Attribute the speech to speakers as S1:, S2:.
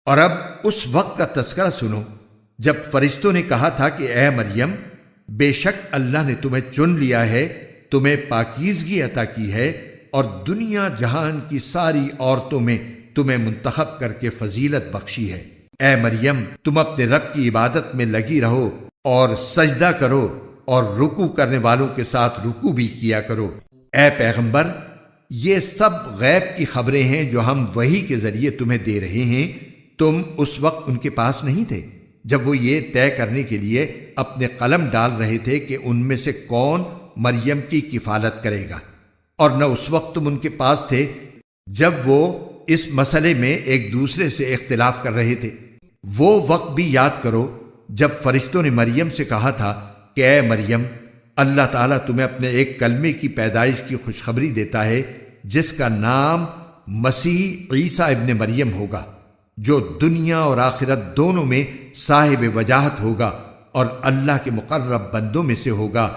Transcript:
S1: اور اب اس وقت کا تذکرہ سنو جب فرشتوں نے کہا تھا کہ اے مریم، بے شک اللہ نے تمہیں چن لیا ہے، تمہیں پاکیزگی عطا کی ہے اور دنیا جہان کی ساری عورتوں میں تمہیں منتخب کر کے فضیلت بخشی ہے۔ اے مریم، تم اپنے رب کی عبادت میں لگی رہو اور سجدہ کرو اور رکوع کرنے والوں کے ساتھ رکوع بھی کیا کرو۔ اے پیغمبر، یہ سب غیب کی خبریں ہیں جو ہم وحی کے ذریعے تمہیں دے رہے ہیں۔ تم اس وقت ان کے پاس نہیں تھے جب وہ یہ طے کرنے کے لیے اپنے قلم ڈال رہے تھے کہ ان میں سے کون مریم کی کفالت کرے گا، اور نہ اس وقت تم ان کے پاس تھے جب وہ اس مسئلے میں ایک دوسرے سے اختلاف کر رہے تھے۔ وہ وقت بھی یاد کرو جب فرشتوں نے مریم سے کہا تھا کہ اے مریم، اللہ تعالیٰ تمہیں اپنے ایک کلمے کی پیدائش کی خوشخبری دیتا ہے جس کا نام مسیح عیسیٰ ابن مریم ہوگا، جو دنیا اور آخرت دونوں میں صاحب وجاہت ہوگا اور اللہ کے مقرب بندوں میں سے ہوگا